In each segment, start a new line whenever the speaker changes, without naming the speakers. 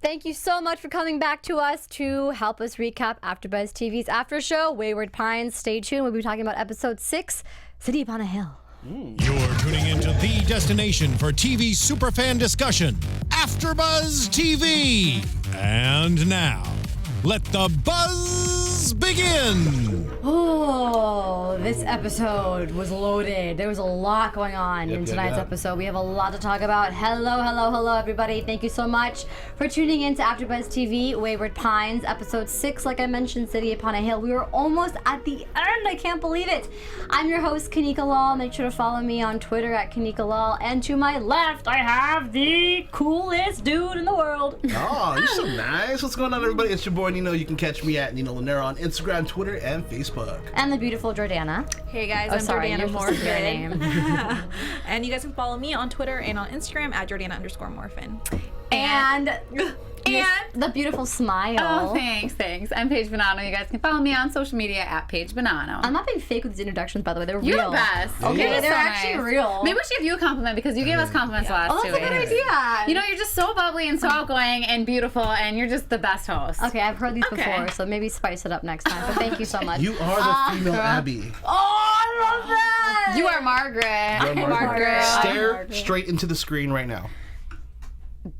Thank you so much for coming back to us to help us recap AfterBuzz TV's after show, Wayward Pines. Stay tuned. We'll be talking about episode 6, City Upon a Hill.
You're tuning into the destination for TV superfan discussion, AfterBuzz TV. And now, let the buzz begin.
Oh, this episode was loaded. There was a lot going on in tonight's episode. We have a lot to talk about. Hello, everybody. Thank you so much for tuning in to AfterBuzz TV, Wayward Pines, episode 6. Like I mentioned, City Upon a Hill. We were almost at the end. I can't believe it. I'm your host, Kanika Lal. Make sure to follow me on Twitter at Kanika Lal. And to my left, I have the coolest dude in the world.
Oh, you're so nice. What's going on, everybody? It's your boy Nino. You can catch me at Nino Llanera on Instagram, Twitter, and Facebook.
And the beautiful Jordana.
Hey guys, I'm Jordana Morfin. And you guys can follow me on Twitter and on Instagram at Jordana_Morfin.
And the beautiful smile.
Oh, thanks. I'm Paige Bonanno. You guys can follow me on social media at Paige Bonanno.
I'm not being fake with these introductions, by the way. They're real.
You're the best.
Okay, they're actually real.
Maybe we should give you a compliment because you gave us compliments last 2 weeks.
That's a good idea.
You know, you're just so bubbly and so outgoing and beautiful, and you're just the best host.
Okay, I've heard these before, so maybe spice it up next time. But thank you so much.
You are the female Abie.
Oh, I love that.
You are Margaret.
You're Margaret. Stare straight into the screen right now.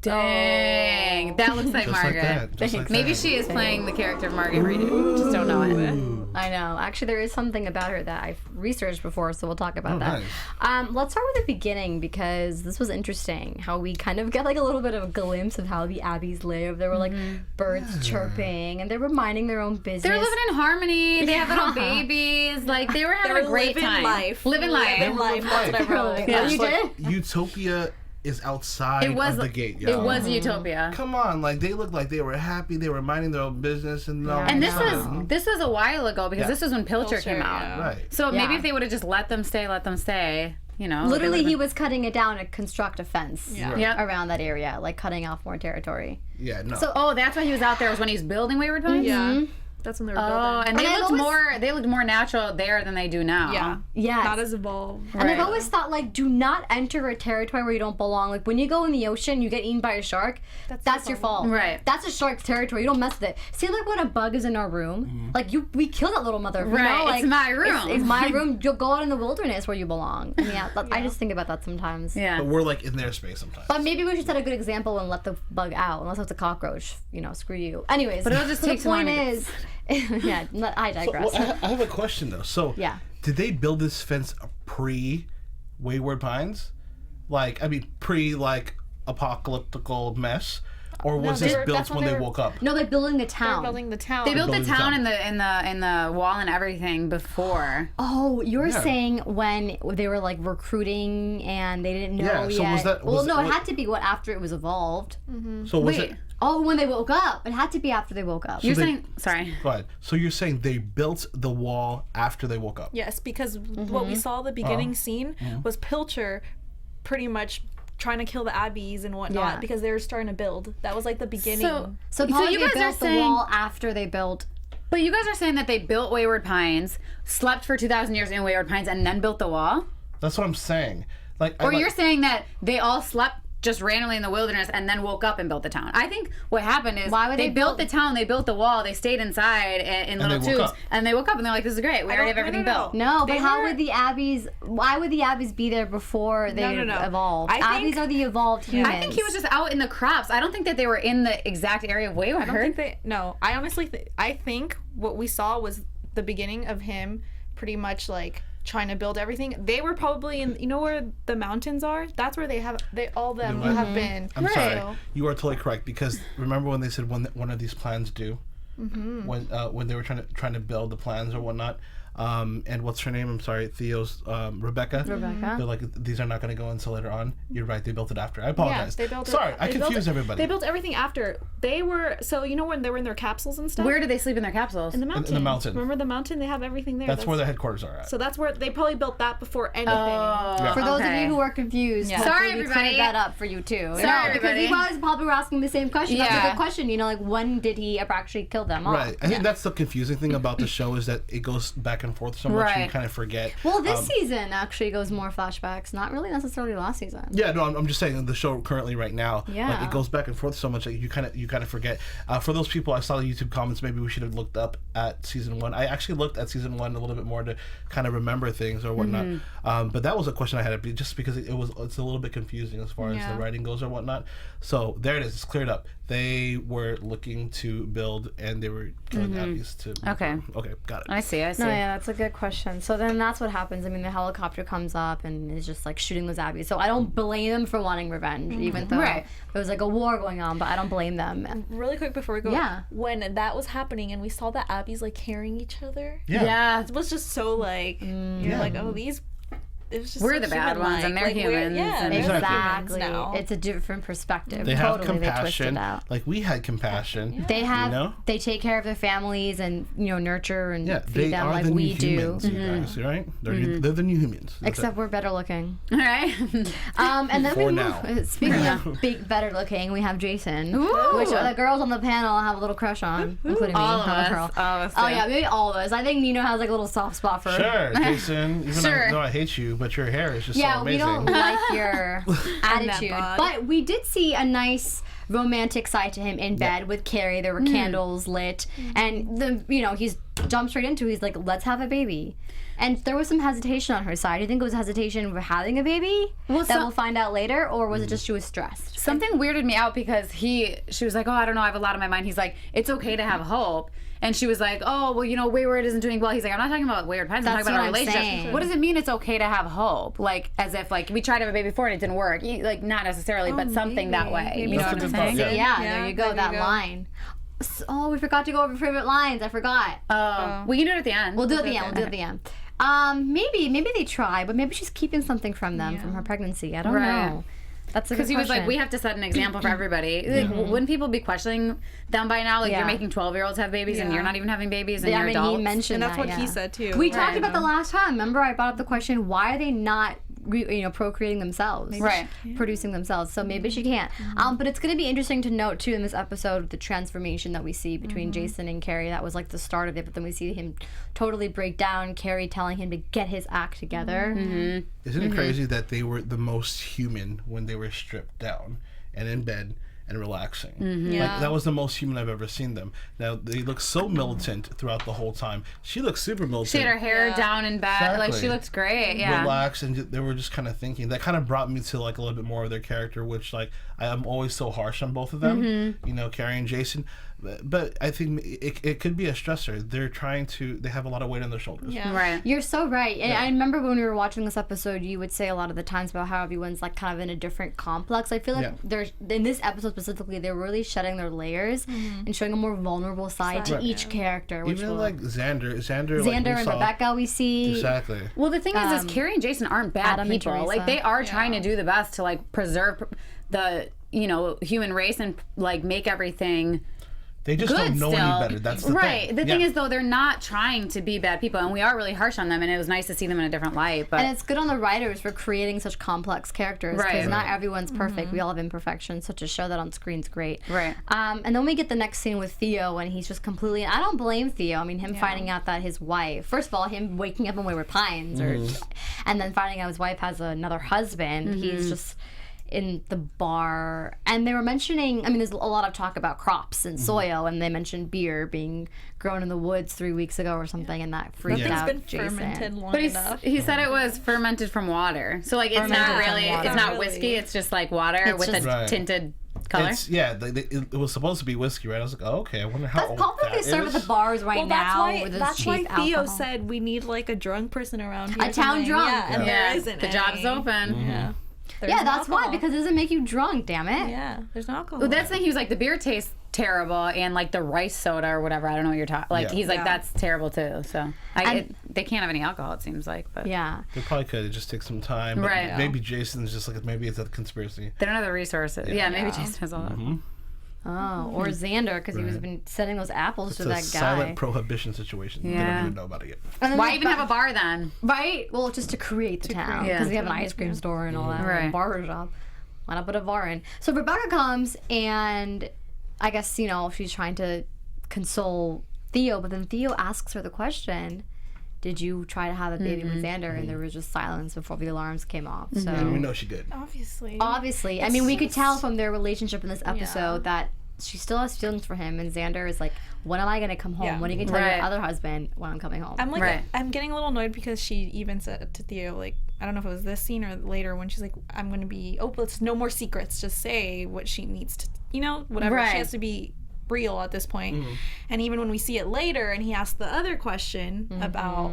Dang, that looks like
Just
Margaret.
Like that.
Maybe she is playing the character of Margaret Reed. Just don't know it.
I know. Actually, there is something about her that I've researched before, so we'll talk about that.
Nice.
Let's start with the beginning because this was interesting. How we kind of get like a little bit of a glimpse of how the Abies live. There were like birds chirping, and they were minding their own business.
They were living in harmony. They had little babies. Like they were having a great time. Living life.
They were living life.
That's what I wrote. Yeah, you did?
Utopia is outside of the gate, yo.
It was Utopia.
Come on, like they looked like they were happy. They were minding their own business, and
and this was a while ago because this was when Pilcher came out.
Yeah.
Right.
So maybe if they would have just let them stay. You know,
literally, he was cutting it down to construct a fence
Yep.
around that area, like cutting off more territory.
Yeah, no.
So that's why he was out there. Was when he was building Wayward Pines.
Yeah. That's when they were building.
Oh, and they looked more natural there than they do now.
Yeah.
Yes.
Not as evolved.
And I've always thought, like, do not enter a territory where you don't belong. Like, when you go in the ocean, you get eaten by a shark, that's your fault.
Right.
That's a shark's territory. You don't mess with it. See, like, when a bug is in our room, like, we kill that little mother.
Right.
You know? Like,
it's my room.
It's my room. You'll go out in the wilderness where you belong. And I just think about that sometimes.
Yeah.
But we're like in their space sometimes.
But maybe we should set a good example and let the bug out, unless it's a cockroach. You know, screw you. Anyways,
But it'll just take
the point
too long to
is, I digress.
I have a question though. So, did they build this fence pre Wayward Pines? Like, I mean, pre apocalyptical mess, or was this built when they woke up?
No, they're building the town.
They're building the town.
They built the
building the
town
town.
in the wall and everything before.
Oh, you're saying when they were like recruiting and they didn't know
Yeah, so
yet.
was that-
well,
was
no,
it-
it had to be after it was evolved.
So was
Wait.
it?
Oh, when they woke up. It had to be after they woke up.
You're
they-
saying sorry.
Go ahead. So you're saying they built the wall after they woke up?
Yes, because what we saw the beginning scene was Pilcher pretty much trying to kill the Abies and whatnot because they were starting to build. That was like the beginning.
So probably
you
they
guys
built
are
the
saying-
wall after they built.
But you guys are saying that they built Wayward Pines, slept for 2,000 years in Wayward Pines, and then built the wall?
That's what I'm saying. Like,
Or you're saying that they all slept just randomly in the wilderness and then woke up and built the town. I think what happened is they built the town, they built the wall, they stayed inside in little
they woke
tubes,
up.
and they woke up and they're like, this is great. We already have everything built.
No, but how would the Abbies? Why would the Abbies be there before they evolved? Abbies are the evolved humans.
I think he was just out in the crops. I don't think that they were in the exact area of Wayward.
I honestly I think what we saw was the beginning of him pretty much like trying to build everything. They were probably in, you know where the mountains are? That's where all of them have been.
I'm sorry. You are totally correct, because remember when they said one of these plans due? When they were trying to build the plans or whatnot, and what's her name? I'm sorry, Theo's Rebecca. They're like, these are not going to go until later on. You're right, they built it after. I apologize.
Yeah, they built
sorry, I confused everybody.
They built everything after. They were, so you know when they were in their capsules and stuff?
Where did they sleep in their capsules?
In the mountain.
In the mountain.
Remember the mountain? They have everything there.
That's where their headquarters are at.
So that's where they probably built that before anything.
For those of you who are confused,
sorry
we
everybody.
cleared that up for you too.
Sorry everybody.
Because you guys probably were asking the same question. That's a good question. You know, like when did he actually kill them all?
Right. I think that's the confusing thing about the show, is that it goes back and forth so much, you kind of forget.
Well, this season actually goes more flashbacks, not really necessarily last season.
Yeah, no, I'm just saying the show currently right now,
Yeah.
like it goes back and forth so much that you kind of forget. For those people, I saw the YouTube comments. Maybe we should have looked up at season 1. I actually looked at season 1 a little bit more to kind of remember things or whatnot. But that was a question I had just because it's a little bit confusing as far as the writing goes or whatnot. So there it is. It's cleared up. They were looking to build, and they were killing abies to.
Okay,
got it.
I see.
No, yeah, that's a good question. So then that's what happens. I mean, the helicopter comes up and is just like shooting those abies. So I don't blame them for wanting revenge, even though there was like a war going on, but I don't blame them.
Really quick before we go,
Yeah.
when that was happening and we saw the abbies like carrying each other,
Yeah.
it was just so like, you're like, oh, these. It was just
We're
so
the bad ones, and they're
like,
humans.
Yeah,
and
they're
Exactly.
humans now.
It's a different perspective.
They have
Totally, they twist
compassion,
it out.
like we had compassion.
They have.
You know?
They take care of their families and nurture and
Yeah,
feed
they
them
are
like
the
we
new
do.
humans, you guys, right? They're the new humans. That's
Except we're better looking.
All right.
And then
For
we
now.
move. Speaking of better looking, we have Jason,
Ooh.
which the girls on the panel have a little crush on, including me.
All of
I'm a
us.
girl.
All of us.
Oh
do.
yeah, maybe all of us. I think Nino has like a little soft spot for.
Sure, Jason. Even
Sure.
though I hate you, but your hair is just so
Yeah, we
amazing.
don't like your attitude,
bod.
but we did see a nice romantic side to him in bed with Carrie. There were candles lit, and he's jumped straight into. He's like, "Let's have a baby." And there was some hesitation on her side. Do you think it was hesitation for having a baby that we'll find out later, or was it just she was stressed?
Something weirded me out because she was like, oh, I don't know, I have a lot on my mind. He's like, it's okay to have hope. And she was like, oh, well, Wayward isn't doing well. He's like, I'm not talking about Wayward Pines. I'm
That's
talking about our
what I'm
relationship.
saying.
What does it mean it's okay to have hope? Like, as if, like, we tried to have a baby before and it didn't work. Like, not necessarily, but something that way.
Maybe.
You know
That's
what
a
I'm
good thought,
saying?
yeah.
Yeah, there you go. That line. Oh, we forgot to go over favorite lines. I forgot.
We can do it at the end.
We'll do it at the end. We'll do it at the end. Maybe they try, but maybe she's keeping something from them from her pregnancy. I don't know. That's
because he was like, we have to set an example for everybody. Like, wouldn't people be questioning them by now? Like, you're making 12-year-olds have babies and you're not even having babies and you're adults.
He mentioned
And that's
that,
what he said too.
We talked about the last time. Remember, I brought up the question: why are they not, procreating themselves, producing themselves? So maybe she can't. But it's going to be interesting to note too in this episode the transformation that we see between Jason and Carrie. That was like the start of it, but then we see him totally break down. Carrie telling him to get his act together.
Isn't it crazy that they were the most human when they were stripped down and in bed and relaxing? Like, that was the most human I've ever seen them. Now, they look so militant throughout the whole time. She looked super militant.
She had her hair down in bed. Like, she looked great. Yeah.
Relaxed, and they were just kind of thinking. That kind of brought me to like a little bit more of their character, which like I am always so harsh on both of them. Carrie and Jason. But I think it could be a stressor. They have a lot of weight on their shoulders.
Yeah.
Right.
You're so right. And I remember when we were watching this episode, you would say a lot of the times about how everyone's like kind of in a different complex. I feel like there's in this episode specifically, they're really shedding their layers and showing a more vulnerable side to each character. Which
Even like Xander
and Rebecca, we see.
Exactly.
Well, the thing is Carrie and Jason aren't bad
Adam and
people.
Teresa.
Like, they are trying to do the best to like preserve the human race and like make everything.
They just
good
don't know
still.
any better. That's the
right.
thing.
The thing is, though, they're not trying to be bad people, and we are really harsh on them. And it was nice to see them in a different light. But
And it's good on the writers for creating such complex characters because
Right.
not everyone's perfect. We all have imperfections, so to show that on screen's great.
Right.
And then we get the next scene with Theo, and he's just completely. I don't blame Theo. I mean, him finding out that his wife. First of all, him waking up in Wayward Pines, and then finding out his wife has another husband. He's just in the bar, and they were mentioning, I mean, there's a lot of talk about crops and soil, and they mentioned beer being grown in the woods 3 weeks ago or something, and that freaked
Nothing's
out
been
Jason.
fermented long
But
enough.
he said it was fermented from water. So, like, it's
Fermented
not
from
really,
water.
it's not
Really.
whiskey. It's just, like, water
It's
with
just-
a
Right.
tinted color.
It was supposed to be whiskey, right? I was like, oh, okay, I wonder how
That's
old
probably
that
they serve
is.
at the bars right
Well, that's
now.
why.
with this
That's
cheap
why Theo
alcohol.
said we need like a drunk person around here.
A town drunk.
Yeah, and
yeah,
there isn't.
the job's
any.
open.
Yeah. There's
Yeah,
no
that's why,
alcohol.
because it doesn't make you drunk, damn it.
Yeah, there's no alcohol.
Well, that's the thing. He was like, the beer tastes terrible, and like the rice soda or whatever. I don't know what you're talking. Like, he's like, that's terrible too. So they can't have any alcohol. It seems like, but
Yeah.
They probably could. It just takes some time. But
Right.
maybe Jason's just like, maybe it's a conspiracy.
they don't have the resources. Yeah, maybe Jason has all that.
Oh, or Xander, because he was been sending those apples
It's
to
a
that guy.
silent prohibition situation. They
Yeah.
don't even know about it yet.
And then
Why
we-
even have a bar then?
Right? Well, just to create the town.
create-
Because
Yeah.
we have an ice cream store and all that.
Right.
And a barber shop. Why not put a bar in? So Rebecca comes, and I guess, she's trying to console Theo, but then Theo asks her the question, did you try to have a baby with Xander? And there was just silence before the alarms came off. So
And we know she did.
Obviously.
I mean, we could tell from their relationship in this episode that she still has feelings for him, and Xander is like, when am I going to come home? When are you going to tell your other husband when I'm coming home?
I'm like, I'm getting a little annoyed because she even said to Theo, like, I don't know if it was this scene or later when she's like, I'm going to be open. It's no more secrets. Just say what she needs to, whatever. She has to be real at this point. And even when we see it later and he asks the other question about,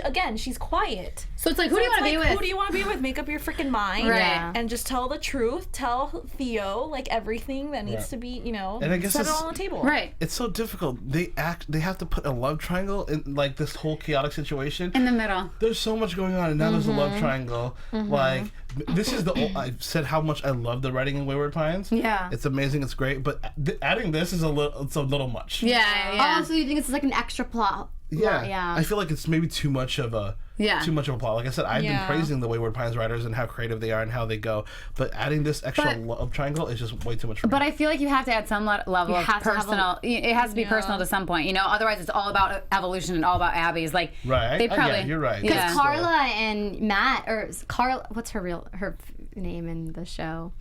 again, she's quiet.
So it's like, who do you want to be with?
Who do you want to be with? Make up your freaking mind. And just tell the truth. Tell Theo, like, everything that needs to be,
and I guess
set it all on the table.
It's so difficult. They have to put a love triangle in, like, this whole chaotic situation.
In the middle.
There's so much going on, and now there's a love triangle. Like, this is I've said how much I love the writing in Wayward Pines.
Yeah.
It's amazing. It's great. But adding this is a little much.
Yeah.
Oh, so you think it's like an extra plot?
Yeah. I feel like it's maybe too much of a plot. Like I said, I've been praising the Wayward Pines writers and how creative they are and how they go. But adding this extra love triangle is just way too much for me.
But I feel like you have to add some level of personal. It has to be personal to some point, Otherwise, it's all about evolution and all about Abby's. Like, they probably.
You're right.
Because Carla and Matt, or Carla, what's her name in the show?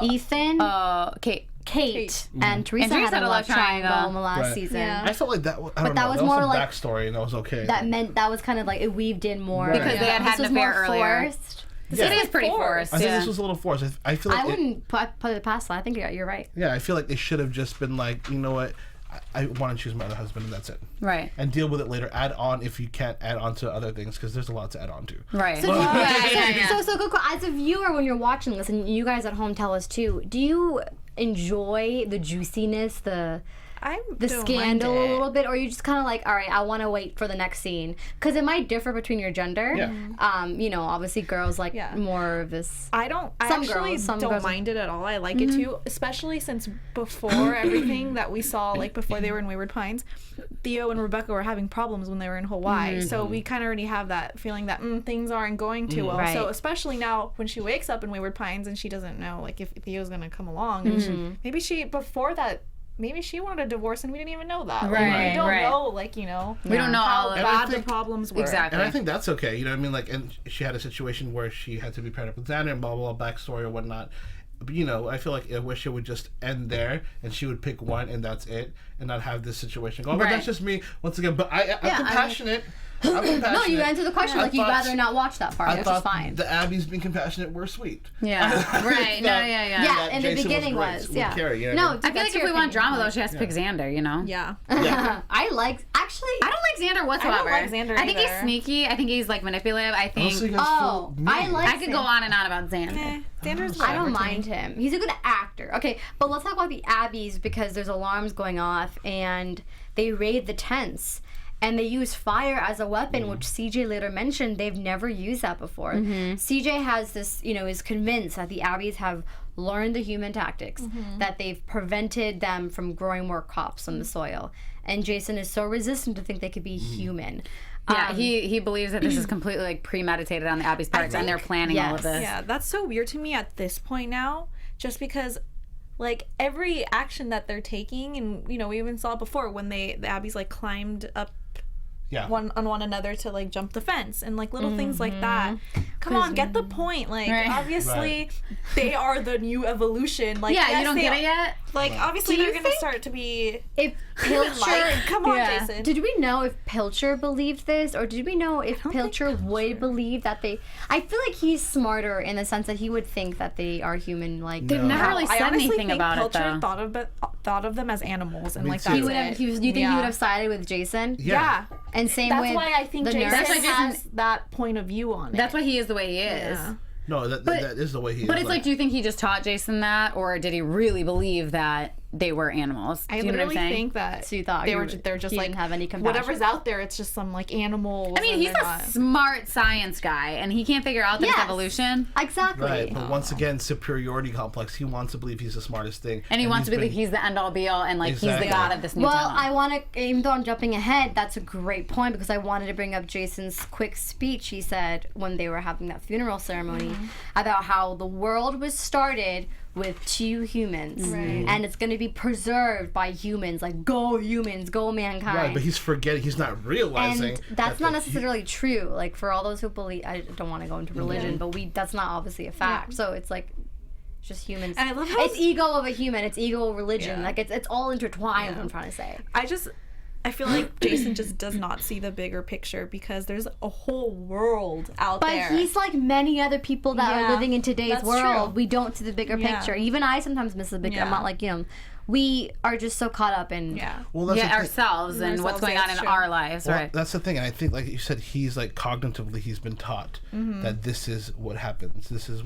Ethan. Kate and Teresa had a love triangle in the last season.
I felt like that. That was
more
some
like
backstory, and that was okay.
That was kind of like it weaved in more
because they had an affair earlier.
Forced.
It is pretty forced.
I think this was a little forced. I feel like
I wouldn't put it past that. I think you're right.
Yeah, I feel like they should have just been like, you know what, I want to choose my other husband, and that's it.
Right.
And deal with it later. Add on if you can't add on to other things, because there's a lot to add on to.
Right.
So, as a viewer, when you're watching this, and you guys at home tell us too, do you enjoy the juiciness, the scandal a little bit, or are you just kind of like, all right, I want to wait for the next scene? Because it might differ between your gender. Obviously girls like more of this.
I actually don't mind it at all. I like it too, especially since before everything that we saw, like before they were in Wayward Pines, Theo and Rebecca were having problems when they were in Hawaii. So we kind of already have that feeling that things aren't going too well. So especially now when she wakes up in Wayward Pines and she doesn't know like if Theo's gonna come along, and maybe she wanted a divorce and we didn't even know that.
Right.
We don't know,
we don't know
how
all of
bad the problems were.
Exactly.
And I think that's okay. You know what I mean? Like, and she had a situation where she had to be paired up with Xander and blah, blah, blah, backstory or whatnot. But, I feel like I wish it would just end there and she would pick one and that's it and not have this situation go. But that's just me, once again. But I'm compassionate. I'm compassionate.
No, you answered the question. Like, you'd rather not watch that part, which is fine.
The Abies being compassionate were sweet.
Yeah. Right.
Yeah, in the beginning was.
With Carrie,
No,
I feel like if we want drama, though, she has to pick Xander,
Yeah.
I don't like
Xander whatsoever.
I don't like Xander
I think he's sneaky. I think he's, like, manipulative. I think... I could go on and on about Xander.
Xander's
I don't mind him. He's a good actor. Okay, but let's talk about the Abies because there's alarms going off and they raid the tents. And they use fire as a weapon, which CJ later mentioned they've never used that before. CJ has this, is convinced that the Abies have learned the human tactics, that they've prevented them from growing more crops on the soil. And Jason is so resistant to think they could be human.
Yeah, he believes that this is completely like premeditated on the Abie's part, and they're planning all of this.
Yeah, that's so weird to me at this point now, just because like every action that they're taking, and we even saw it before when the Abies like climbed up one on one another to like jump the fence and like little things like that. Come on, get the point. Like obviously they are the new evolution. Like
you don't get it yet.
Like obviously they're gonna start to be.
If Pilcher,
come on, Jason.
Did we know if Pilcher believed this, or did we know if Pilcher would believe that they? I feel like he's smarter in the sense that he would think that they are human. Like
they've never really said anything about it though.
Pilcher thought of them as animals, and like
that's it. Do you think he would have sided with Jason?
Yeah.
And same
that's
with
why I think Jason has that point of view on it.
That's why he is the way he is.
Yeah. No, that is the way he is.
But it's like, do you think he just taught Jason that, or did he really believe that they were animals?
I literally think that
so you thought
they're just like
didn't have any compassion.
Whatever's out there, it's just some like animals.
I mean, he's a smart science guy, and he can't figure out that it's evolution.
Exactly.
Right, but once again, superiority complex. He wants to believe he's the smartest thing,
and he wants to believe he's the end all be all, and like he's the god of this new town.
I want to, even though I'm jumping ahead, that's a great point because I wanted to bring up Jason's quick speech he said when they were having that funeral ceremony about how the world was started with 2 humans,
Right.
and it's going to be preserved by humans. Like, go humans, go mankind.
Right, but he's forgetting. He's not realizing.
And that's not
the-
necessarily true. Like, for all those who believe, I don't want to go into religion, but that's not obviously a fact. So it's like, it's just humans.
And I love how
it's ego of a human. It's ego of religion.
Yeah.
Like, it's all intertwined. What I'm trying to say.
I feel like Jason just does not see the bigger picture because there's a whole world out there.
But he's like many other people that are
Yeah,
living in today's
that's
world.
true.
We don't see the bigger
Yeah.
picture. Even I sometimes miss the bigger. I'm
Yeah.
not like, we are just so caught up in.
Yeah.
Well, that's the thing.
ourselves and what's going on in
true.
our lives,
Well,
right?
that's the thing. And I think, like you said, he's like cognitively, he's been taught that this is what happens. This is,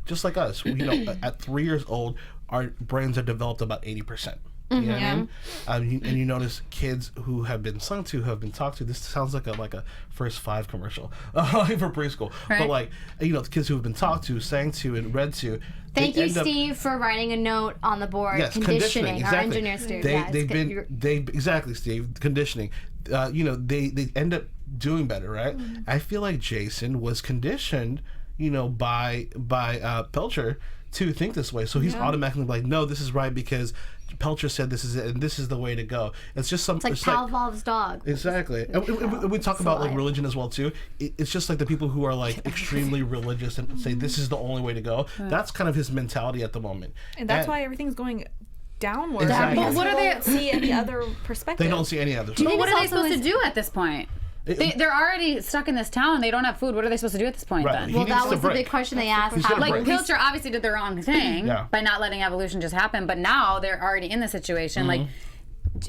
just like us. At 3 years old, our brains are developed about 80%. You know what I mean? And you notice kids who have been sung to, who have been talked to. This sounds like a First Five commercial for preschool.
Right.
But like, the kids who have been talked to, sang to, and read to.
Thank
they
you,
end up-
Steve, for writing a note on the board.
Yes,
conditioning. Our
exactly.
engineer student.
Exactly, Steve. Conditioning. They end up doing better, right? I feel like Jason was conditioned, by Pelcher to think this way, so he's automatically like, no, this is right because Pelcher said this is it, and this is the way to go. It's just
It's like Pavlov's dog.
Exactly. And we talk about like religion as well too. It's just like the people who are like extremely religious and say this is the only way to go. That's kind of his mentality at the moment.
And that's why everything's going downward.
Exactly.
Because
But what
people
are they-
don't see any other perspective?
they don't see any other.
think
But what
it's
are they
also
supposed
his-
to do at this point? They're already stuck in this town. They don't have food. What are they supposed to do at this point
Right.
then?
He
Well,
needs
that
to
was the
break.
big question they asked.
He's gotta
Like
break.
Pilcher obviously did the wrong thing
Yeah.
by not letting evolution just happen, but now they're already in the situation. Like,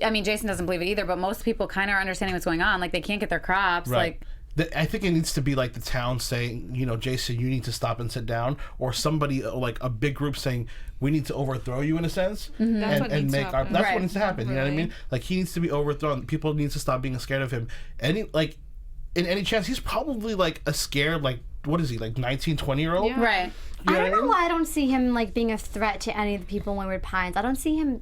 I mean, Jason doesn't believe it either, but most people kind of are understanding what's going on. Like, they can't get their crops.
Right.
Like,
I think it needs to be like the town saying, Jason, you need to stop and sit down, or somebody like a big group saying, we need to overthrow you in a sense,
That's what
and
needs to
make our.
happen.
That's
Right.
what needs to happen. You know what I
Really.
mean? Like he needs to be overthrown. People need to stop being scared of him. In any chance, he's probably like a scared, like what is he, like 19, 20-year-old?
Yeah.
right.
You
I don't
what
know
mean?
why I don't see him like being a threat to any of the people in Wayward Pines. I don't see him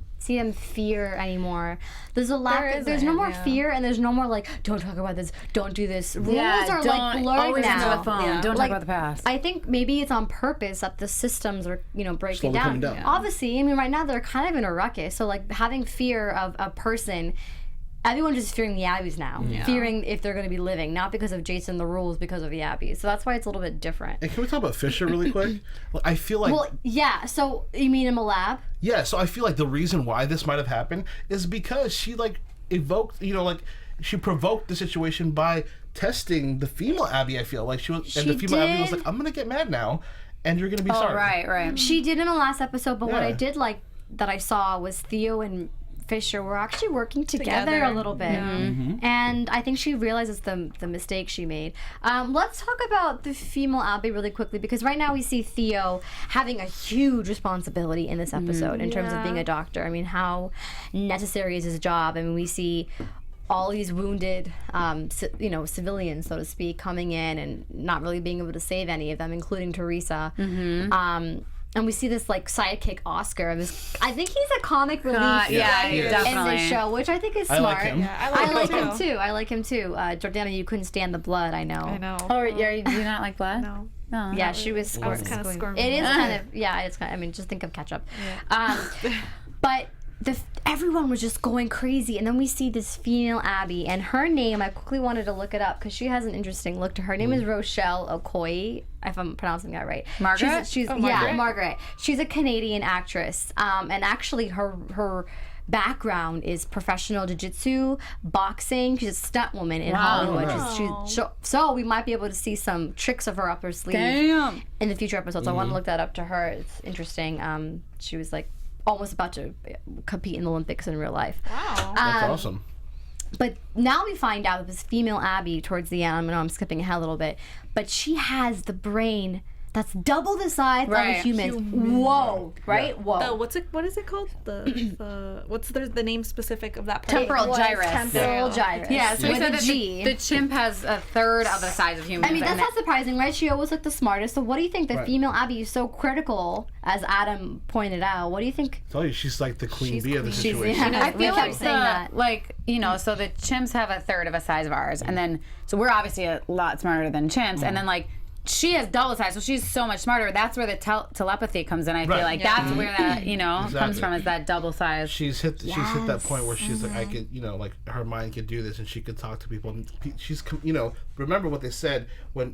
fear anymore. There's a lack. There's no more fear, and there's no more like, don't talk about this, don't do this. Rules are like blurred
always
now.
answer the phone.
Yeah.
Don't
Like,
talk about the past.
I think maybe it's on purpose that the systems are, breaking
Slowly
down.
coming down. Yeah.
Obviously, I mean, right now they're kind of in a ruckus. So like having fear of a person. Everyone's just fearing the Abies now, fearing if they're going to be living, not because of Jason, the rules, because of the Abies. So that's why it's a little bit different.
And can we talk about Fisher really quick? I feel like
Well, yeah. So you mean in a lab?
yeah. So I feel like the reason why this might have happened is because she like evoked, she provoked the situation by testing the female Abie. I feel like and the
She
female Abie was
did.
like, I'm gonna get mad now, and you're gonna be sorry.
Right.
She did in the last episode, but what
Yeah.
I did like that I saw was Theo and Fisher were actually working together a little bit. And I think she realizes the mistake she made. Let's talk about the female Abie really quickly, because right now we see Theo having a huge responsibility in this episode in terms of being a doctor. I mean, how necessary is his job? I mean, we see all these wounded, civilians, so to speak, coming in and not really being able to save any of them, including Teresa. And we see this like sidekick Oscar. I think he's a comic relief
yeah,
in
definitely.
this show, which I think is
I
smart.
like him.
Yeah,
I like
him
him too. I like him too. Jordana, you couldn't stand the blood. I know.
I know.
Oh, yeah, you do not like blood?
No.
No.
Yeah, she was.
I was kind of squirming.
It is kind of. Yeah, it's kind of. I mean, just think of ketchup. But everyone was just going crazy, and then we see this female Abie, and her name, I quickly wanted to look it up because she has an interesting look to her. Her name is Rochelle Okoye, if I'm pronouncing that right.
Margaret?
She's
Margaret.
Yeah, Margaret. She's a Canadian actress, and actually her background is professional jiu-jitsu, boxing. She's a stunt woman in Hollywood.
nice.
So we might be able to see some tricks of her up her sleeve
Damn.
in the future episodes. I want to look that up to her. It's interesting. She was like almost about to compete in the Olympics in real life.
Wow.
That's awesome.
But now we find out that this female Abie towards the end, I know I'm skipping ahead a little bit, but she has the brain that's double the size of a
Right.
human. Whoa, right? Whoa.
What is it called? What's the name specific of that part?
Temporal gyrus.
Temporal gyrus.
Yeah, so we
with
said
a
that
G.
the chimp has a third of the size of humans.
I mean, that's
and
not surprising, right? She always looked the smartest. So what do you think the
Right.
female Abie is so critical, as Adam pointed out? What do you think?
I tell you, she's like the queen
She's
bee of the
queen.
situation.
I
We
feel
kept
like
saying that.
so the chimps have a third of a size of ours, and then so we're obviously a lot smarter than chimps, and then like she has double size, so she's so much smarter. That's where the telepathy comes in. I feel like that's where that comes from, is that double size.
She's hit that point where she's like, I could, like her mind could do this, and she could talk to people. And she's, remember what they said when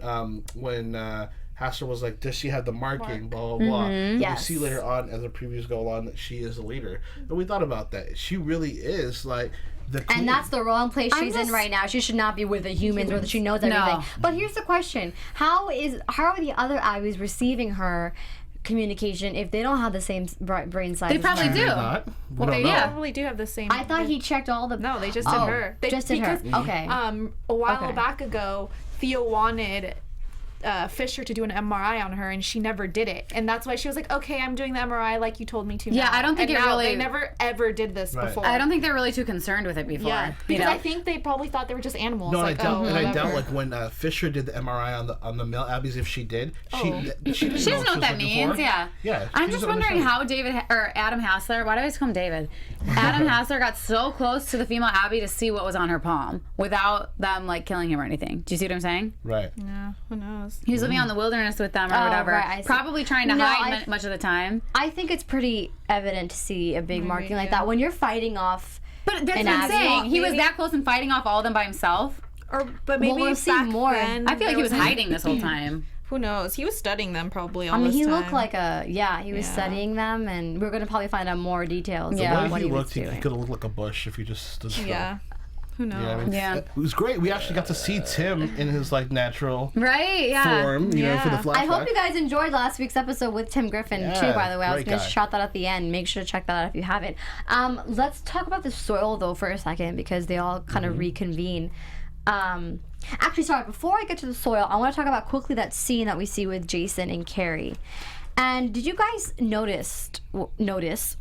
Haster was like, does she have the marking, blah, blah, blah. You see later on, as the previews go on, that she is a leader. And we thought about that. She really is, like, the queen.
And that's the wrong place she's in right now. She should not be with the humans where she knows everything. No. But here's the question. How are the other Abies receiving her communication if they don't have the same brain size?
They probably do.
Well, they probably do have the same.
I thought he checked all the...
No, they just did her. They
just did her. Okay.
A while back ago, Theo wanted Fisher to do an MRI on her, and she never did it, and that's why she was like, okay, I'm doing the MRI like you told me to.
Yeah,
now.
I don't think
they never ever did this before.
I don't think they're really too concerned with it before.
Yeah, because I think they probably thought they were just animals.
No,
like,
I doubt like when Fisher did the MRI on the male Abies, if she did, she doesn't
know what that means. Yeah. I'm just wondering how Adam Hassler, why do I always call him David? Adam Hassler got so close to the female Abie to see what was on her palm without them like killing him or anything. Do you see what I'm saying?
Right.
Yeah. Who knows?
He was living on the wilderness with them or whatever. Right, probably trying to hide much of the time.
I think it's pretty evident to see a big marking like that when you're fighting off.
But that's what I'm saying. He was that close and fighting off all of them by himself.
But maybe
we'll see more.
Then,
I feel like he was hiding this whole time.
Who knows? He was studying them probably all this time.
He looked like he was studying them, and we're going to probably find out more details.
The way
he
looked, he could have looked like a bush if he just stood still.
Yeah. Who knows?
You know what I mean?
Yeah.
It was great. We actually got to see Tim in his like natural form,
Yeah.
you know, for the flashback.
I hope you guys enjoyed last week's episode with Tim Griffin too, by the way. I was going to shout that at the end. Make sure to check that out if you haven't. Let's talk about the soil though for a second, because they all kind of reconvene. Actually, sorry, before I get to the soil, I want to talk about quickly that scene that we see with Jason and Carrie. And did you guys notice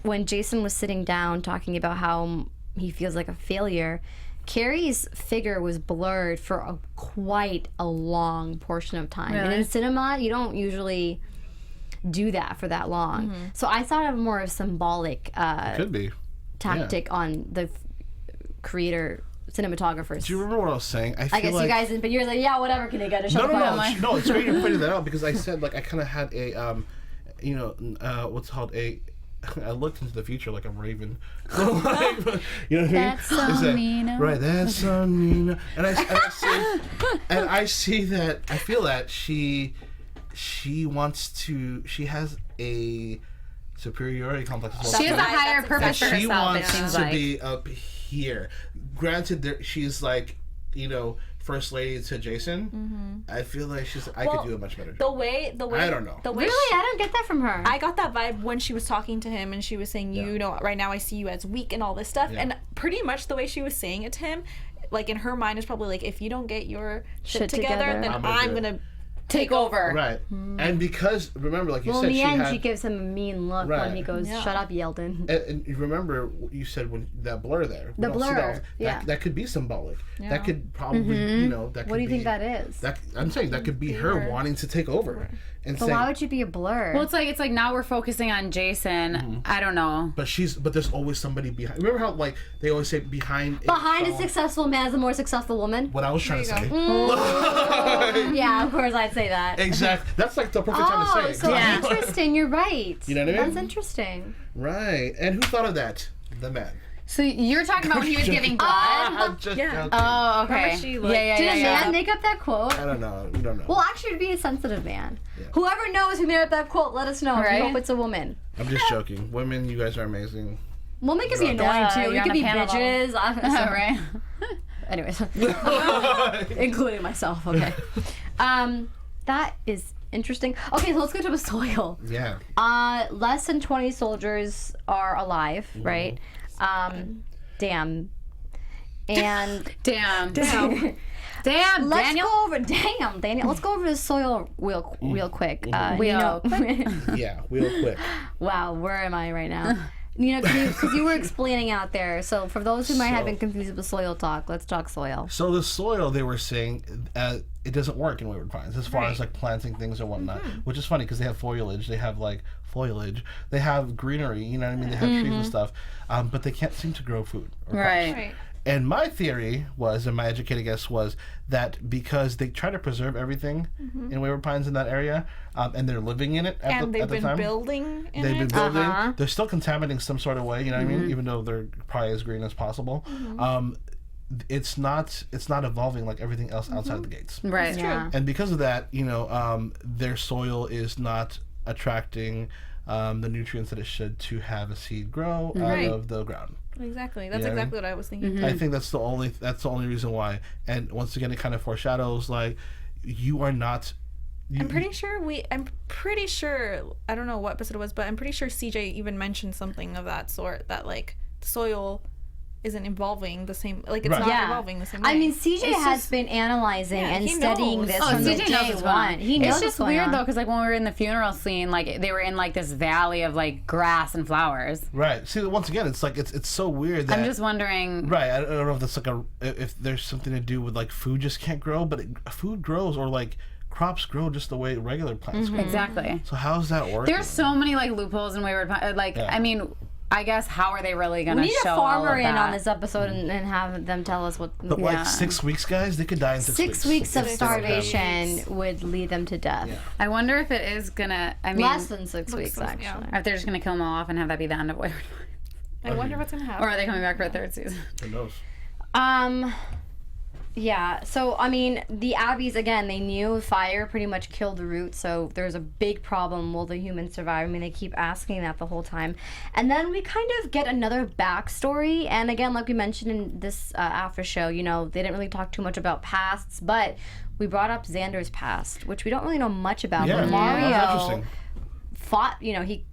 when Jason was sitting down talking about how he feels like a failure, Carrie's figure was blurred for quite a long portion of time. Really? And in cinema, you don't usually do that for that long. So I thought of more of a symbolic
could be
tactic on the creator cinematographers.
Do you remember what I was saying? I
guess you guys, but you're like, yeah, whatever, Kanika, just shut up.
No, it's great you're pointing that out, because I said, like, I kind of had a, what's called I looked into the future like a raven. You know what I mean?
That's so Nino.
Right, that's so Nino. And I see that, I feel that she has a superiority complex as well.
She has a higher purpose for herself,
she wants
it seems
to
like.
be up here. Granted, she's like, first lady to Jason. I feel like I could do a much better job.
The way
I don't know.
Really? I don't get that from her.
I got that vibe when she was talking to him and she was saying, right now I see you as weak and all this stuff. And pretty much the way she was saying it to him, like in her mind is probably like, if you don't get your shit together, then I'm going to take over.
Right. And because, remember, like you said,
in the end, she gives him a mean look when he goes, shut up, Yeldon.
And you remember, you said when that blur there.
The blur,
that could be symbolic. Yeah. That could probably, that could
What do you think that is?
I'm saying that could be her wanting to take over. And
but why would you be a blur?
Well, it's like now we're focusing on Jason. I don't know.
But there's always somebody behind. Remember how like they always say behind
a successful man is a more successful woman?
What I was trying to say.
Yeah, of course I'd say that.
Exactly. That's like the perfect time to say it.
So interesting. You're right.
You know what I mean?
That's interesting.
Right. And who thought of that? The man.
So you're talking about when he was giving blood? Oh, okay.
Did a man make up that quote?
I don't know. We don't know.
Well, actually, it'd be a sensitive man. Yeah. Whoever knows who made up that quote, let us know. Right? I hope it's a woman.
I'm just joking. Women, you guys are amazing.
Women can be annoying too. We could be bitches.
Right.
Anyways, including myself. Okay. That is interesting. Okay, so let's go to the soil.
Yeah.
Less than 20 soldiers are alive, right? Damn. And
damn.
Daniel. Let's go over the soil real quick.
Real
quick.
Wow, where am I right now? Because you were explaining out there. So for those who might have been confused with the soil talk, let's talk soil.
So the soil, they were saying, it doesn't work in Wayward Pines as far as like planting things or whatnot, which is funny because they have foliage, they have greenery, you know what I mean? They have trees and stuff, but they can't seem to grow food. Or crops.
Right.
And my theory was, and my educated guess was, that because they try to preserve everything in Wayward Pines in that area, and they're living in it at the time.
And they've been building in
They've
it.
been building. They're still contaminating some sort of way, you know what I mean? Even though they're probably as green as possible. It's not evolving like everything else outside of the gates.
Right.
Yeah.
And because of that, you know, their soil is not attracting the nutrients that it should to have a seed grow out of the ground.
Exactly. That's
You know
exactly what I was thinking.
I think that's the only reason why. And once again, it kind of foreshadows like you are not.
I'm pretty sure I don't know what episode it was, but I'm pretty sure CJ even mentioned something of that sort, that like the soil isn't evolving the same, like it's not evolving the same way.
I mean, CJ has been analyzing and studying
knows.
this
Oh,
from
CJ knows
day
what's
one. He knows
It's just
what's going
weird
on.
though, because like when we were in the funeral scene, like they were in like this valley of like grass and flowers.
Right. See, once again, it's like it's so weird that.
I'm just wondering.
Right. I don't know if that's like if there's something to do with like food just can't grow, but food grows or like crops grow just the way regular plants grow.
Exactly.
So how's that working?
There's so many like loopholes in Wayward Pines. Like, I mean, I guess how are they really gonna
We need
show
a
all
farmer
of
in
that?
on this episode and have them tell us what.
But like 6 weeks, guys, they could die in 6 weeks.
6 weeks of
6
starvation would lead them to death.
Yeah.
I wonder if it is gonna. I mean,
Less than 6 weeks,
like-
actually.
yeah.
if they're just gonna kill them all off and have that be the end of Wayward Pines,
I wonder what's gonna happen.
or are they coming back for a third season?
Who knows?
Yeah, so I mean, the Abies, again, they knew fire pretty much killed the root, so there's a big problem. Will the humans survive? I mean, they keep asking that the whole time. And then we kind of get another backstory, and again, like we mentioned in this after show, you know, they didn't really talk too much about pasts, but we brought up Xander's past, which we don't really know much about,
Yeah,
but
that's
Mario
interesting.
fought, you know, he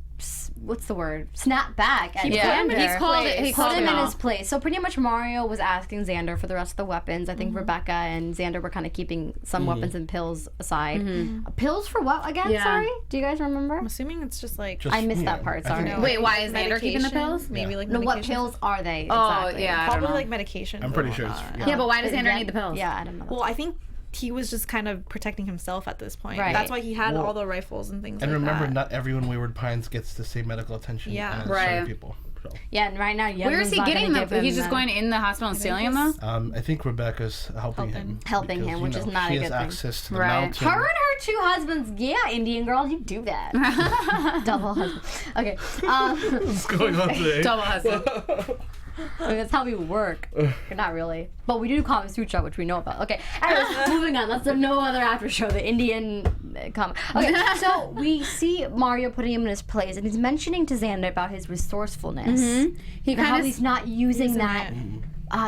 what's the word? Snap back at
Yeah,
Xander.
he's called it. He
Put
called
him
it
in
all.
his place. So pretty much Mario was asking Xander for the rest of the weapons. I think Rebecca and Xander were kind of keeping some weapons and pills aside. Pills for what again?
Yeah.
Sorry, do you guys remember?
I'm assuming it's just like
Just,
I missed
yeah,
that part.
I think-
Sorry.
Wait, why is Xander keeping the
medication,
pills?
Maybe like
No,
medication.
what pills are they?
Oh,
Exactly.
yeah, I don't
Probably
know.
like medications.
I'm pretty
and
sure it's.
whatnot.
Yeah, but why does
But
Xander need the pills?
Yeah, I don't know.
Well, I think he was just kind of protecting himself at this point.
Right.
That's why he had
Well,
all the rifles and things
And
like
remember,
that.
not everyone in Wayward Pines gets the same medical attention
Yeah.
as
Right.
certain people. So.
Yeah, and right now,
Where is he getting them? He's just going in the hospital and stealing them though?
I think Rebecca's helping him.
Helping
because,
him,
you
which
know,
is not
she
a
has
good thing.
access to the
Right.
mountain.
Her and her two husbands. Yeah, Indian girl, you do that. Double husband. Okay.
What's going on today?
Double husband.
I mean, that's how we work. Not really. But we do Kama Sutra, which we know about. Okay. Anyways, moving on. That's no other after show. The Indian Kama. Okay. So we see Mario putting him in his place, and he's mentioning to Xander about his resourcefulness.
He
And how
kind
he's
of.
not using that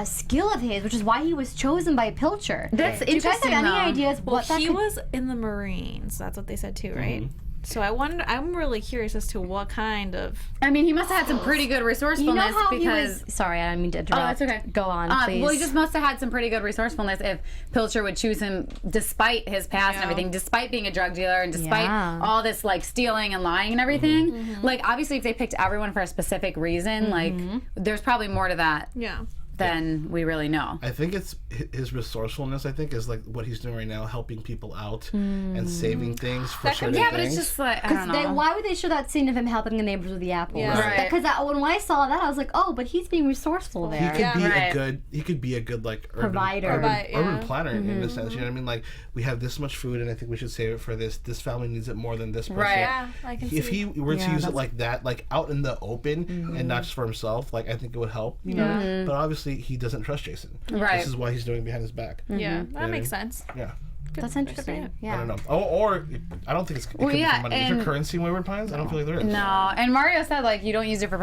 skill of his, which is why he was chosen by Pilcher.
That's
Do you guys have
interesting,
any
though.
ideas
Well,
what that
he
could...
was in the Marines. That's what they said too, right? So I'm really curious as to what kind of.
I mean, he must have had some pretty good
You know
resourcefulness
how
because.
he was... Sorry, I didn't mean to interrupt.
that's okay.
Go on, please.
Well, he just must have had some pretty good resourcefulness if Pilcher would choose him despite his past and
Yeah.
everything, despite being a drug dealer and despite
Yeah.
all this like stealing and lying and everything. Like, obviously, if they picked everyone for a specific reason, like, there's probably more to that
Yeah.
than we really know.
I think it's his resourcefulness. I think is like what he's doing right now, helping people out and saving things for certain
Yeah,
things.
but it's just like, I don't know.
Why would they show that scene of him helping the neighbors with the apples?
Yeah.
Right.
Because when I saw that, I was like, oh, but he's being resourceful
He
there.
could
Yeah.
be
Right.
a good. He could be a good like urban,
Provider.
urban
Yeah.
planner in a sense. You know what I mean? Like we have this much food, and I think we should save it for this. This family needs it more than this person.
Right.
Yeah, I can
If
see.
he were to
Yeah,
use it
that's-
like that, like out in the open and not just for himself, like I think it would help. You know. But obviously, he doesn't trust Jason.
Right.
This is why he's doing it behind his back.
Yeah, that
Yeah.
makes sense.
Yeah.
That's interesting. Yeah.
I don't know. Or I don't think it's. It could
yeah,
be for money. Is there
and-
currency in Wayward Pines? I don't feel like there is.
No, and Mario said like you don't use it for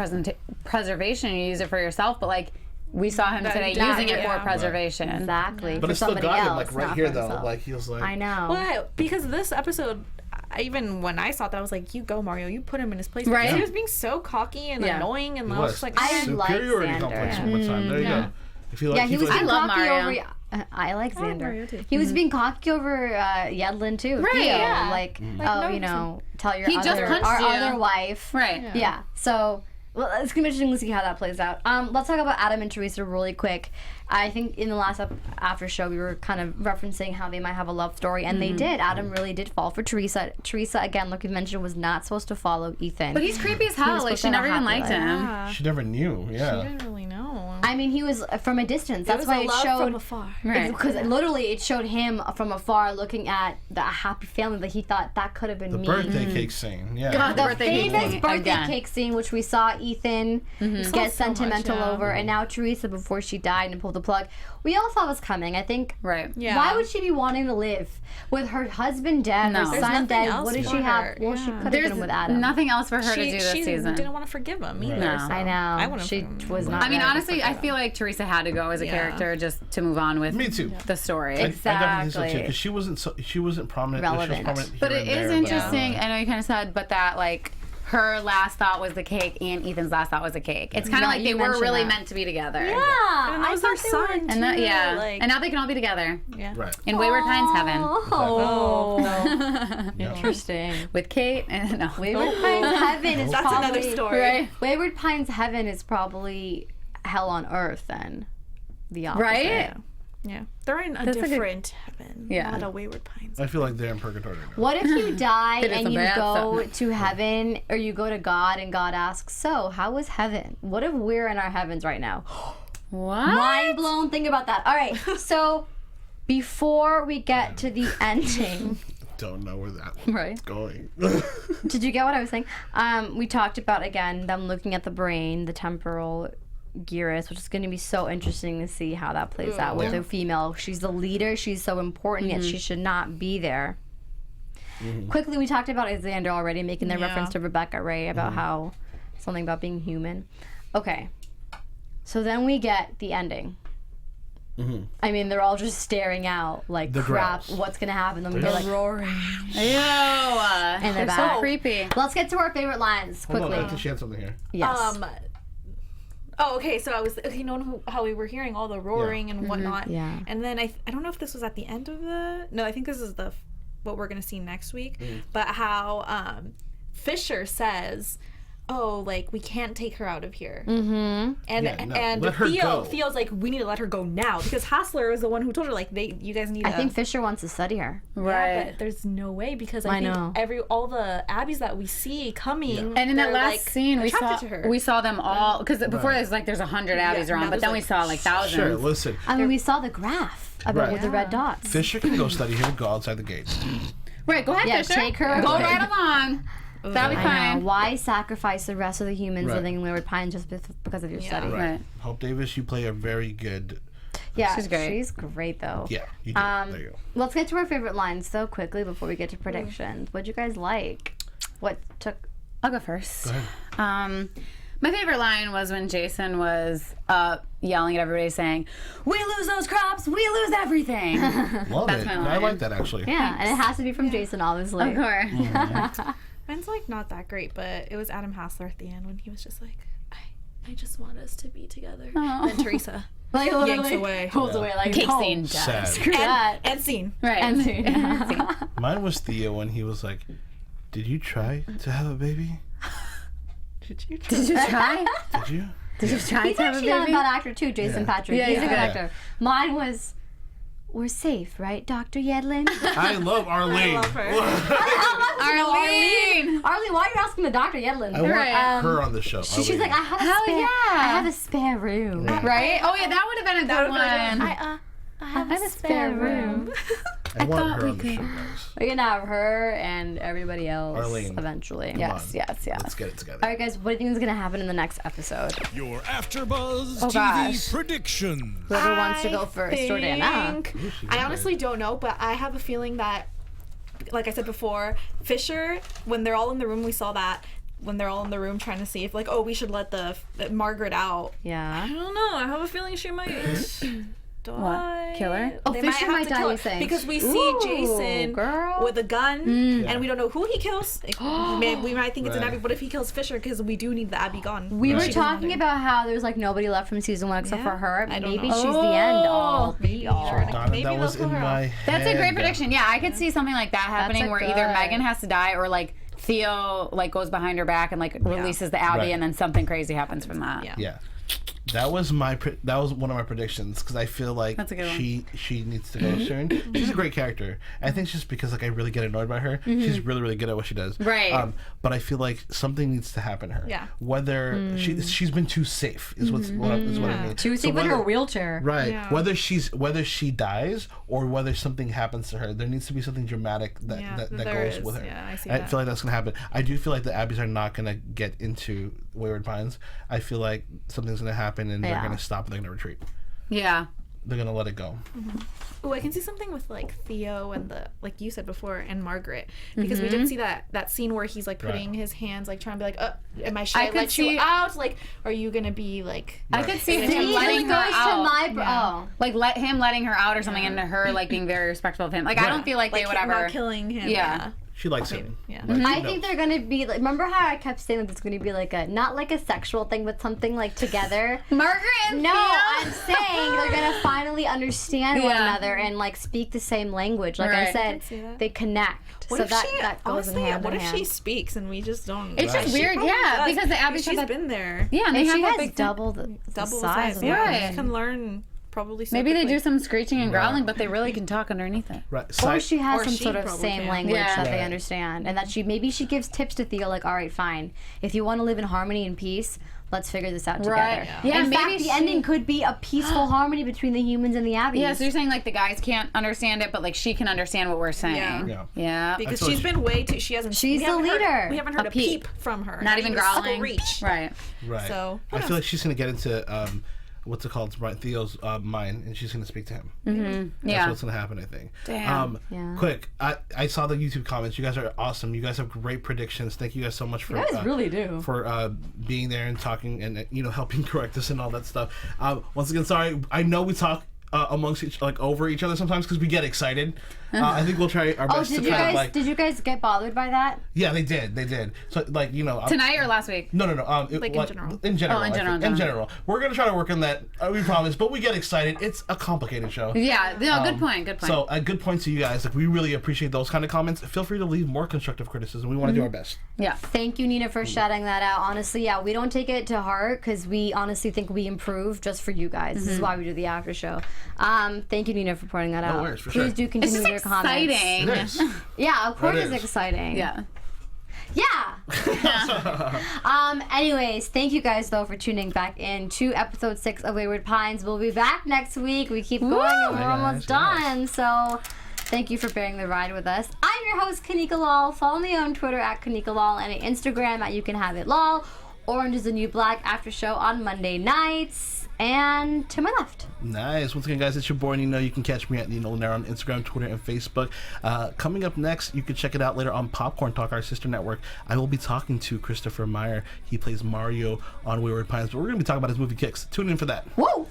preservation, you use it for yourself. But like we saw him today using it for
yeah.
preservation.
Exactly.
But
for
it still
somebody
got him
else,
like right
not
here
for
though.
himself.
Like he was like.
I know.
Well, because this episode, even when I saw that, I was like, "You go, Mario. You put him in his place."
Right.
Because he was being so cocky and
Yeah.
annoying, and
He
I was
was
just like,
I like
superiority
Xander.
complex one time. There you go. If you like,
Yeah, he was
I
being
love
cocky
Mario.
over. I like Xander.
Mario, too.
He was being cocky over Yedlin too.
Right,
Theo.
yeah.
Like,
no
you know, tell your
He just
other,
punched
our
you.
other wife.
Right.
Yeah. So, well, it's gonna be interesting to see how that plays out. Let's talk about Adam and Teresa really quick. I think in the last after show we were kind of referencing how they might have a love story, and they did. Adam really did fall for Teresa. Teresa, again, like we mentioned, was not supposed to follow Ethan.
But he's creepy as
He
hell.
was
Like
supposed
she
to have
never
a
even
happy
liked
life.
him.
Yeah.
She never knew.
She
Yeah.
didn't really know.
I mean, he was from a distance. That's why it showed
from afar.
Right.
Because literally, it showed him from afar, looking at the happy family that he thought that could have been
The
me.
birthday cake scene. Yeah.
God,
The
birthday cake
famous
scene.
birthday
Again.
cake scene, which we saw Ethan get
so
sentimental
much, yeah.
over, and now Teresa, before she died and pulled the plug, we all saw was coming. I think.
Right.
Yeah.
Why would she be wanting to live with her husband dead,
No.
her
There's
son
nothing
dead?
else
What did
for
she have?
her.
Well, she
Yeah.
could have
There's
been with Adam.
nothing else for her to do this
She
season.
didn't want to forgive him either.
No.
So
I know.
I wouldn't
She
forgive him.
was not.
I mean,
ready to
honestly, I
forgive
feel like Teresa had to go as a
Yeah.
character just to move on with
Me too.
the story.
I definitely think so too,
Exactly.
because she wasn't prominent.
Relevant.
She was prominent
But
here
it
and
is
there,
interesting. I know you kind of said, but that like her last thought was the cake, and Ethan's last thought was a cake. It's kind of
Right,
like they
you
were
mentioned
really
that.
meant to be together.
Yeah,
And that
I
was their
thought they were.
son,
And that,
too,
yeah,
like-
and now they can all be together
Yeah.
Right.
in Wayward Pines heaven
Oh,
Yeah.
interesting.
with Kate. And no,
Wayward Pines heaven is
That's
probably
another story.
right?
Wayward Pines heaven is probably hell on earth then. The opposite.
Right?
Yeah. They're in a
That's like a-
different heaven.
Yeah.
Not a Wayward Pines.
I feel like they're in purgatory right now.
What if you die
It is
and
a
you
bad
go
stuff.
to heaven, or you go to God and God asks, so how was heaven? What if we're in our heavens right now?
What?
Mind blown. Think about that. All right, so before we get to the ending,
Don't know where that's
Right.
going.
did you get what I was saying? We talked about, again, them looking at the brain, the temporal gyrus, which is going to be so interesting to see how that plays out with
Yeah.
a female. She's the leader. She's so important, yet she should not be there. Quickly, we talked about Xander already, making the
Yeah.
reference to Rebecca Ray about how something about being human. Okay, so then we get the ending. I mean, they're all just staring out like
The
crap.
growls.
What's gonna happen? Then we get like
Ew.
And
They're
back.
so creepy.
Let's get to our favorite lines
Hold
quickly.
on, I think she had something here.
Yes.
Oh, okay. So I was, you know, how we were hearing all the roaring and whatnot.
Yeah.
And then I don't know if this was at the end of the. No, I think this is what we're gonna see next week. But how Fisher says, "Oh, like we can't take her out of here." And
Yeah, no,
and
let her go.
Theo's like, we need to let her go now because Hassler is the one who told her like you guys need.
I think Fisher wants to study her.
Yeah, but there's no way because I think
know.
all the Abbies that we see coming.
And in that
they're,
last
like,
scene,
attracted to her.
we saw them all because before
Right.
there's like there's 100 Abbies around,
now
but
there's,
then we
like,
saw like thousands.
Sure, listen.
I mean, we saw the graph about
Right.
with the red dots.
Fisher can go study here. Go outside the gate.
Right, go ahead,
Yeah,
Fisher.
take her
Go
away.
right along. That'll be
I
fine.
know. Why sacrifice the rest of the humans
Right.
living in Wayward Pines just because of your study?
Right.
Right.
Hope Davis, you play a very good.
Yeah,
She's great.
She's great though.
Yeah, you do. There you go.
Let's get to our favorite lines though quickly before we get to predictions. What'd you guys like? What took?
I'll go first.
Go ahead.
My favorite line was when Jason was yelling at everybody saying, "We lose those crops, we lose everything."
Love
That's
it.
my
I
line.
like that actually.
Yeah, and it has to be from Jason, obviously.
Of course.
Mine's like not that great, but it was Adam Hassler at the end when he was just like, I just want us to be together.
Aw.
And Teresa
Like
yanks
literally
away.
pulls away like
Cake
no,
scene.
Sad.
Screw that.
And scene.
Right.
And scene.
Mine was Theo when he was like, "Did you try to have a baby?
Did you?
Did you try?
Did you?"
Did you try
He's
to have a
actually not a
baby?
bad actor too, Jason
Yeah.
Patrick.
Yeah,
He's a
yeah.
good
Yeah.
actor. Mine was, we're safe, right, Dr. Yedlin?
I love Arlene.
love her.
Arlene.
Arlene, why are you asking the Dr. Yedlin?
I want
Right.
her on the show.
She's
Arlene.
like, I have a
Hell
spare,
yeah.
I have a spare room.
Right? Oh yeah, that would have been a good one.
I
have a spare room.
I want
thought
her
we
on the
could-
show, guys.
We're gonna have her and everybody else
Arlene.
eventually.
Come
Yes,
on.
yes, yes.
Let's get it together.
All right, guys, what do you think is gonna happen in the next episode?
Your AfterBuzz
Oh,
TV
gosh.
predictions.
Whoever wants to go first, Jordana.
I honestly don't know, but I have a feeling that, like I said before, Fisher, when they're all in the room, we saw that when they're all in the room trying to see if like, oh, we should let the Margaret out. I
Yeah.
don't know. I have a feeling she might die.
What? Kill her?
Oh,
They
Fisher
have
might
to
die,
kill
you
her,
think?
because we see
Ooh,
Jason
girl.
with a gun, and we don't know who he kills. We might think it's an
Right.
Abby, but if he kills Fisher, because we do need the Abby gone.
We were
She doesn't
talking
want
about how there's like nobody left from season 1 except
Yeah,
for her.
I don't
Maybe
know.
she's the end all. Be all.
Donna,
Maybe
that
they'll
was
pull
in
her
my
off.
head.
That's a great prediction. Yeah, I could see something like that happening
a
where either
good-
Megan has to die or like Theo like goes behind her back and like releases the Abby
Right.
and then something crazy happens from that.
Yeah.
Yeah. That was one of my predictions because I feel like
That's a good
she needs to go soon. She's a great character. I think it's just because like I really get annoyed by her. She's really really good at what she does.
Right.
But I feel like something needs to happen to her.
Yeah.
Whether she's been too safe is what I mean.
Too safe in her wheelchair.
Right.
Yeah.
Whether she dies or whether something happens to her, there needs to be something dramatic that goes with her.
Yeah, I see
I
that.
feel like that's gonna happen. I do feel like the Abies are not gonna get into Wayward Pines. I feel like something's gonna happen and they're gonna stop and they're gonna retreat.
Yeah.
They're gonna let it go.
Oh, I can see something with like Theo and like you said before, and Margaret, because we did see that scene where he's like putting his hands like trying to be like, should I let you out? Like, are you gonna be like?
I could see him
He
letting her
goes
out.
to my
Like letting her out or something, and her like being very respectful of him. Like I don't feel like they would ever
not killing him.
Yeah.
She likes him.
Yeah.
Like,
I think they're gonna be like. Remember how I kept saying that it's gonna be like not like a sexual thing, but something like together.
Margaret and
No,
Theo?
I'm saying they're gonna finally understand one
Yeah.
another and like speak the same language. Like I
Right.
said,
I can see that.
they connect.
What
so
if
that goes
honestly,
in hand
what
in
if
hand.
she speaks and we just don't?
It's just
She
weird, yeah, because the Abies
she's
have that.
been there.
Yeah, and they
And
have
she
that
has
big
double the size of
Yeah,
them.
Right.
she can learn probably. So
Maybe they
quickly.
do some screeching and growling, but they really can talk underneath it.
Right.
Or she has
Or
some
she
sort of
probably
same
can.
language
Yeah.
that they
Right.
understand, and that maybe she gives tips to Theo, like, all right, fine, if you want to live in harmony and peace, let's figure this out together.
Right. Yeah,
in
maybe
fact, the
she-
ending could be a peaceful harmony between the humans and the Abies.
Yeah, so you're saying like the guys can't understand it, but like she can understand what we're saying.
Yeah.
Yeah.
Because
I feel
she's
like
been way too. She hasn't.
She's
we
the
haven't heard-
leader.
we haven't heard
A
a
peep.
peep from her.
Not even growling.
Reach.
Right.
Right.
So,
I feel like she's gonna get into what's it called? Theo's mind, and she's gonna speak to him. That's
Yeah.
what's gonna happen, I think.
Damn.
Yeah.
Quick, I saw the YouTube comments. You guys are awesome. You guys have great predictions. Thank you guys so much for
You guys really do.
for being there and talking and helping correct us and all that stuff. Once again, sorry. I know we talk amongst over each other sometimes because we get excited. I think we'll try our
Oh,
best
did
to
you
kind
guys
of like.
did you guys get bothered by that?
Yeah, they did. So
Tonight or last week?
No.
Like in general?
In general.
Oh, in
I
general,
think.
in
In
general.
general. We're gonna try to work on that. We promise. But we get excited. It's a complicated show.
Yeah. No, good point. Good point.
So a good point to you guys. Like we really appreciate those kind of comments. Feel free to leave more constructive criticism. We want to do our best.
yeah.
Thank you, Nina, for shouting that out. Honestly, yeah, we don't take it to heart because we honestly think we improve just for you guys. This is why we do the after show. Thank you, Nina, for pointing that out.
worries, for
Please
sure.
do
It's
continue
just
with your comments.
exciting.
It is.
Yeah, of course
That
it's
is.
exciting.
Yeah.
Yeah. Anyways, thank you guys though for tuning back in to episode 6 of Wayward Pines. We'll be back next week. We keep going and we're
Hi,
almost
guys.
done. So thank you for bearing the ride with us. I'm your host, Kanika Lal. Follow me on Twitter at Kanika Lal and on Instagram at You Can Have It Lal. Orange is the New Black after show on Monday nights. And to my left.
Nice. Once again, guys, it's your boy Nino. You can catch me at Nino Llanera on Instagram, Twitter, and Facebook. Coming up next, you can check it out later on Popcorn Talk, our sister network. I will be talking to Christopher Meyer. He plays Mario on Wayward Pines, but we're going to be talking about his movie Kicks. Tune in for that.
Whoa!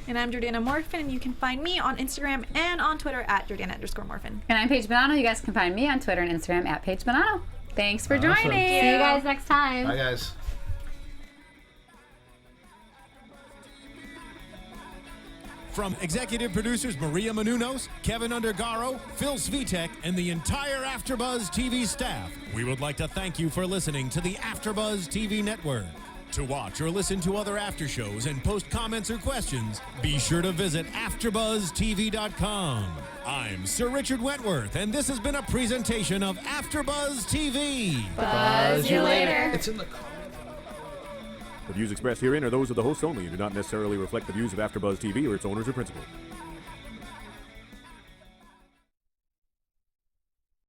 And I'm Jordana Morfin, and you can find me on Instagram and on Twitter at Jordana_Morfin.
And I'm Paige Bonanno. You guys can find me on Twitter and Instagram at Paige Bonanno. Thanks for
Awesome.
joining.
See you guys next time.
Bye, guys.
From executive producers Maria Menounos, Kevin Undergaro, Phil Svitek, and the entire AfterBuzz TV staff, we would like to thank you for listening to the AfterBuzz TV network. To watch or listen to other after shows and post comments or questions, be sure to visit AfterBuzzTV.com. I'm Sir Richard Wentworth, and this has been a presentation of AfterBuzz TV.
Buzz you later.
It's in the
The views expressed herein are those of the hosts only and do not necessarily reflect the views of AfterBuzz TV or its owners or principals.